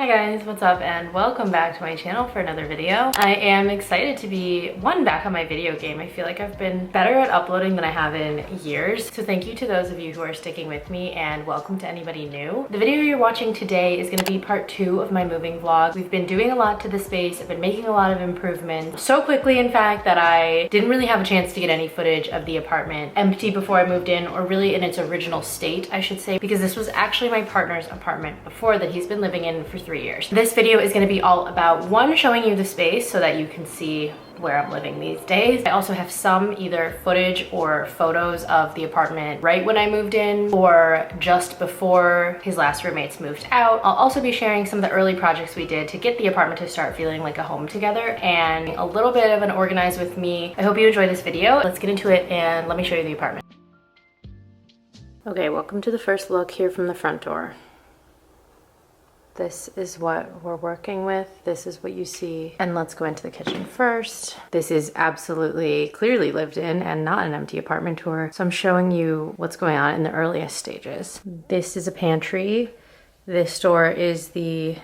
Hi guys, what's up and welcome back to my channel for another video. I am excited to be back on my video game. I feel like I've been better at uploading than I have in years. So thank you to those of you who are sticking with me and welcome to anybody new. The video you're watching today is gonna be part 2 of my moving vlog. We've been doing a lot to the space. I've been making a lot of improvements. So quickly in fact that I didn't really have a chance to get any footage of the apartment empty before I moved in, or really in its original state, I should say, because this was actually my partner's apartment before that he's been living in for 3 years. This video is going to be all about, one, showing you the space so that you can see where I'm living these days. I also have some either footage or photos of the apartment right when I moved in or just before his last roommates moved out. I'll also be sharing some of the early projects we did to get the apartment to start feeling like a home together, and a little bit of an organize with me. I hope you enjoy this video. Let's get into it and let me show you the apartment. Okay, welcome to the first look here from the front door. This is what we're working with. This is what you see. And let's go into the kitchen first. This is absolutely clearly lived in and not an empty apartment tour. So I'm showing you what's going on in the earliest stages. This is a pantry. This door is the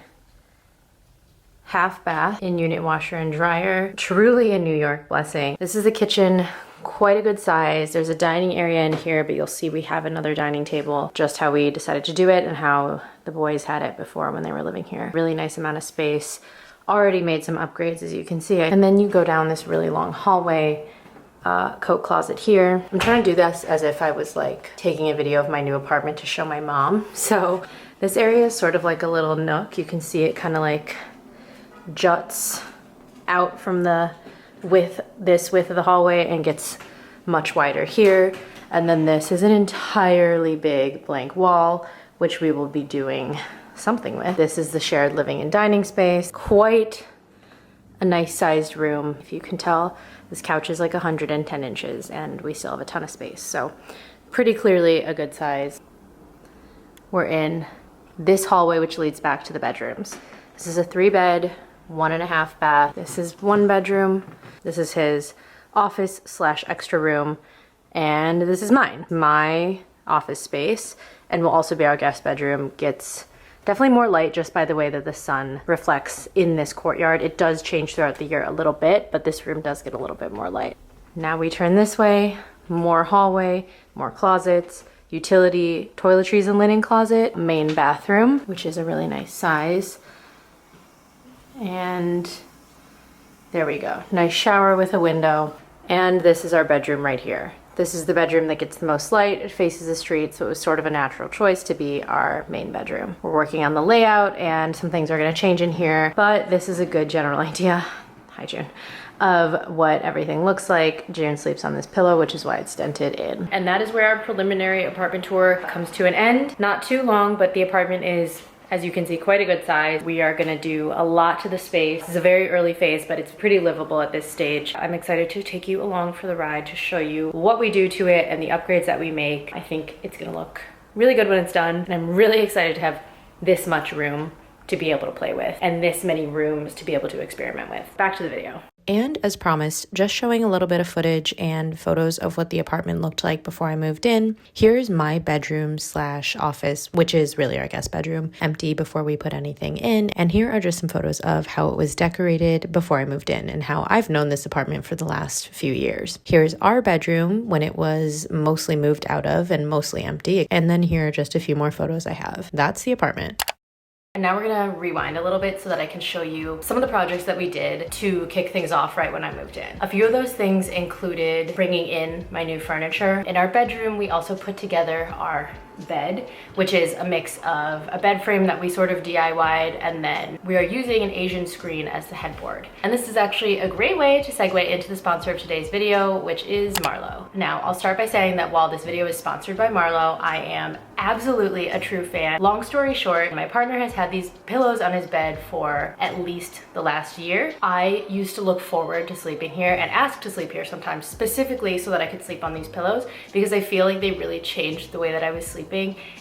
half bath, in-unit washer and dryer. Truly a New York blessing. This is the kitchen. Quite a good size. There's a dining area in here, but you'll see we have another dining table, just how we decided to do it and how the boys had it before when they were living here. Really nice amount of space. Already made some upgrades, as you can see. And then you go down this really long hallway, coat closet here. I'm trying to do this as if I was like taking a video of my new apartment to show my mom. So this area is sort of like a little nook. You can see it kind of like juts out from the width of the hallway and gets much wider here. And then this is an entirely big blank wall, which we will be doing something with. This is the shared living and dining space. Quite a nice sized room. If you can tell, this couch is like 110 inches and we still have a ton of space. So pretty clearly a good size. We're in this hallway, which leads back to the bedrooms. This is a 3-bed, 1.5 bath. This is 1 bedroom. This is his office / extra room. And this is mine, my office space, and will also be our guest bedroom. Gets definitely more light just by the way that the sun reflects in this courtyard. It does change throughout the year a little bit, but this room does get a little bit more light. Now we turn this way, more hallway, more closets, utility, toiletries and linen closet, main bathroom, which is a really nice size. And there we go. Nice shower with a window. And this is our bedroom right here. This is the bedroom that gets the most light. It faces the street, so it was sort of a natural choice to be our main bedroom. We're working on the layout and some things are gonna change in here, but this is a good general idea, hi June, of what everything looks like. June sleeps on this pillow, which is why it's dented in. And that is where our preliminary apartment tour comes to an end. Not too long, but the apartment is, as you can see, quite a good size. We are gonna do a lot to the space. This is a very early phase, but it's pretty livable at this stage. I'm excited to take you along for the ride to show you what we do to it and the upgrades that we make. I think it's gonna look really good when it's done, and I'm really excited to have this much room to be able to play with and this many rooms to be able to experiment with. Back to the video. And as promised, just showing a little bit of footage and photos of what the apartment looked like before I moved in. Here's my bedroom / office, which is really our guest bedroom, empty before we put anything in. And here are just some photos of how it was decorated before I moved in and how I've known this apartment for the last few years. Here's our bedroom when it was mostly moved out of and mostly empty. And then here are just a few more photos I have. That's the apartment. And now we're gonna rewind a little bit so that I can show you some of the projects that we did to kick things off right when I moved in. A few of those things included bringing in my new furniture. In our bedroom, we also put together our bed, which is a mix of a bed frame that we sort of DIY'd, and then we are using an Asian screen as the headboard. And this is actually a great way to segue into the sponsor of today's video, which is Marlowe. Now, I'll start by saying that while this video is sponsored by Marlowe, I am absolutely a true fan. Long story short, my partner has had these pillows on his bed for at least the last year. I used to look forward to sleeping here and ask to sleep here sometimes, specifically so that I could sleep on these pillows, because I feel like they really changed the way that I was sleeping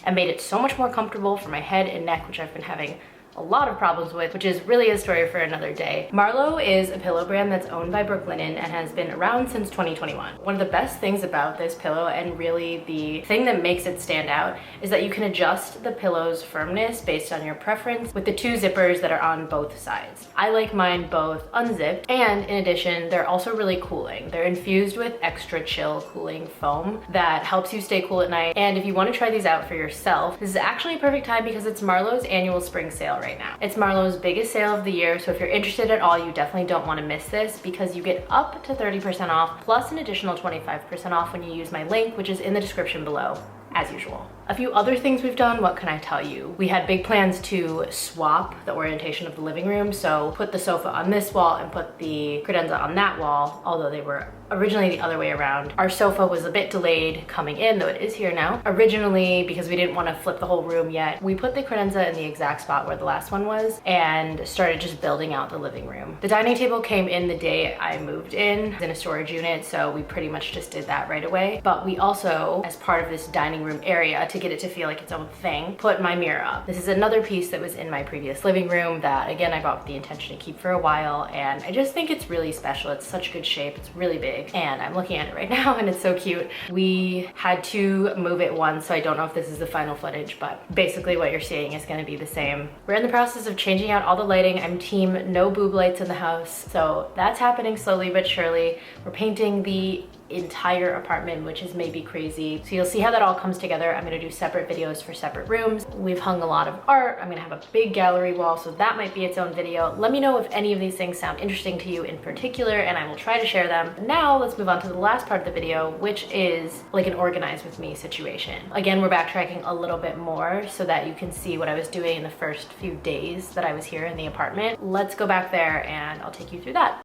and made it so much more comfortable for my head and neck, which I've been having a lot of problems with, which is really a story for another day. Marlowe is a pillow brand that's owned by Brooklinen and has been around since 2021. One of the best things about this pillow, and really the thing that makes it stand out, is that you can adjust the pillow's firmness based on your preference with the 2 zippers that are on both sides. I like mine both unzipped, and in addition, they're also really cooling. They're infused with extra chill cooling foam that helps you stay cool at night. And if you want to try these out for yourself, this is actually a perfect time because it's Marlowe's annual spring sale right now. It's Marlowe's biggest sale of the year, so if you're interested at all, you definitely don't want to miss this because you get up to 30% off plus an additional 25% off when you use my link, which is in the description below, as usual. A few other things we've done, what can I tell you? We had big plans to swap the orientation of the living room, so put the sofa on this wall and put the credenza on that wall, although they were originally the other way around. Our sofa was a bit delayed coming in, though it is here now. Originally, because we didn't want to flip the whole room yet, we put the credenza in the exact spot where the last one was and started just building out the living room. The dining table came in the day I moved in a storage unit, so we pretty much just did that right away. But we also, as part of this dining room area, to get it to feel like its own thing, put my mirror up. This is another piece that was in my previous living room that, again, I bought with the intention to keep for a while, and I just think it's really special. It's such good shape, it's really big, and I'm looking at it right now and it's so cute. We had to move it once, so I don't know if this is the final footage, but basically what you're seeing is going to be the same. We're in the process of changing out all the lighting. I'm team no boob lights in the house, so that's happening slowly but surely. We're painting the entire apartment, which is maybe crazy. So you'll see how that all comes together. I'm gonna do separate videos for separate rooms. We've hung a lot of art. I'm gonna have a big gallery wall, so that might be its own video. Let me know if any of these things sound interesting to you in particular, and I will try to share them. Now let's move on to the last part of the video, which is like an organize with me situation. Again, we're backtracking a little bit more so that you can see what I was doing in the first few days that I was here in the apartment. Let's go back there and I'll take you through that.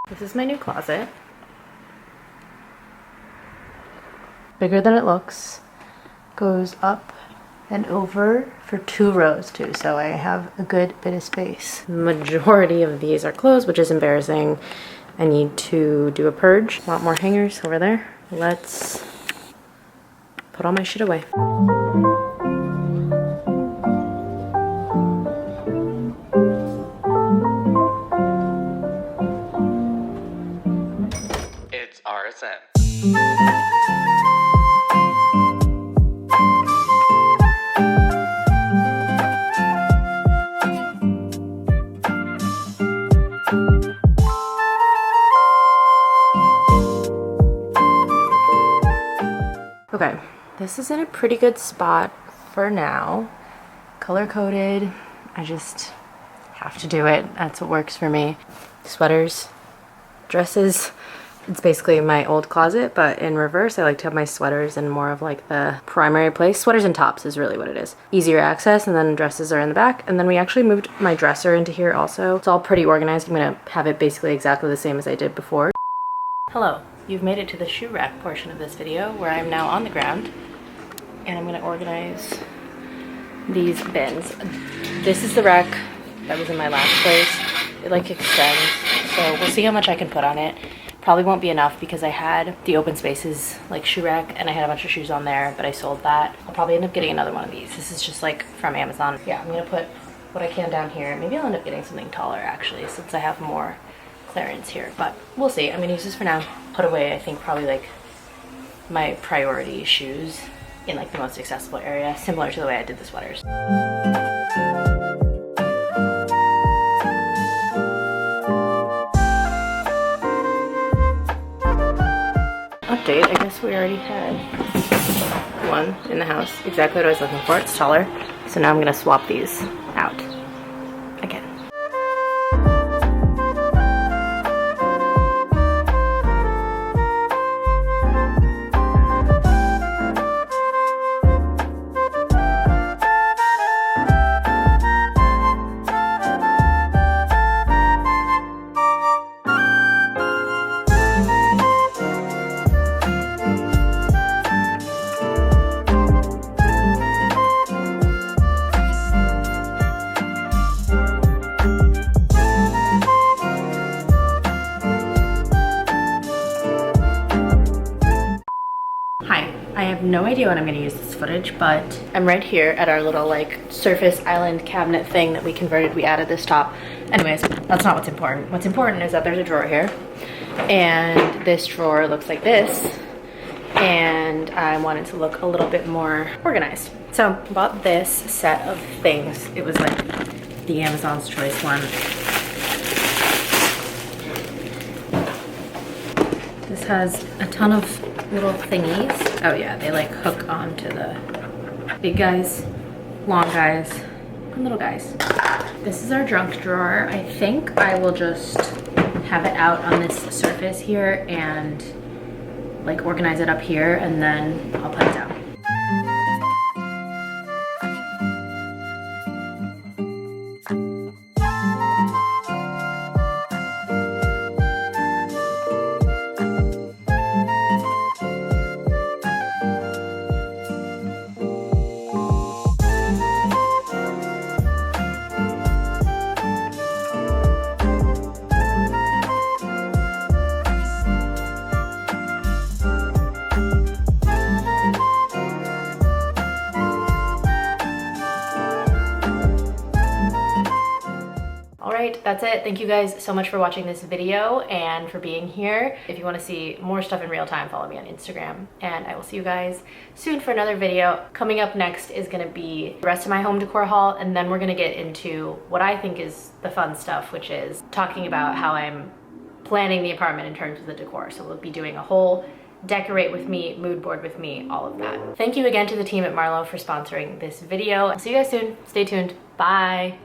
This is my new closet. Bigger than it looks, goes up and over for 2 rows too, so I have a good bit of space. Majority of these are closed, which is embarrassing. I need to do a purge. A lot more hangers over there. Let's put all my shit away. It's RSM. Okay, this is in a pretty good spot for now. Color coded, I just have to do it. That's what works for me. Sweaters, dresses. It's basically my old closet, but in reverse. I like to have my sweaters in more of like the primary place. Sweaters and tops is really what it is. Easier access, and then dresses are in the back. And then we actually moved my dresser into here also. It's all pretty organized. I'm gonna have it basically exactly the same as I did before. Hello, you've made it to the shoe rack portion of this video where I'm now on the ground and I'm gonna organize these bins. This is the rack that was in my last place. It like extends, so we'll see how much I can put on it. Probably won't be enough because I had the open spaces like shoe rack and I had a bunch of shoes on there, but I sold that. I'll probably end up getting another one of these. This is just like from Amazon. Yeah, I'm gonna put what I can down here. Maybe I'll end up getting something taller actually, since I have more clearance here, but we'll see. I'm gonna use this for now. Put away, I think, probably like my priority shoes in like the most accessible area, similar to the way I did the sweaters. Update, I guess we already had one in the house. Exactly what I was looking for. It's taller. So now I'm gonna swap these out again. I have no idea when I'm gonna use this footage, but I'm right here at our little like surface island cabinet thing that we converted. We added this top. Anyways, that's not what's important. What's important is that there's a drawer here, and this drawer looks like this, and I wanted to look a little bit more organized. So I bought this set of things. It was like the Amazon's Choice one. This has a ton of little thingies. Oh yeah, they like hook onto the big guys, long guys, and little guys. This is our junk drawer. I think I will just have it out on this surface here and like organize it up here, and then I'll put it down. Alright, that's it. Thank you guys so much for watching this video and for being here. If you want to see more stuff in real time, follow me on Instagram, and I will see you guys soon for another video. Coming up next is going to be the rest of my home decor haul, and then we're going to get into what I think is the fun stuff, which is talking about how I'm planning the apartment in terms of the decor. So we'll be doing a whole decorate with me, mood board with me, all of that. Thank you again to the team at Marlowe for sponsoring this video. I'll see you guys soon. Stay tuned. Bye.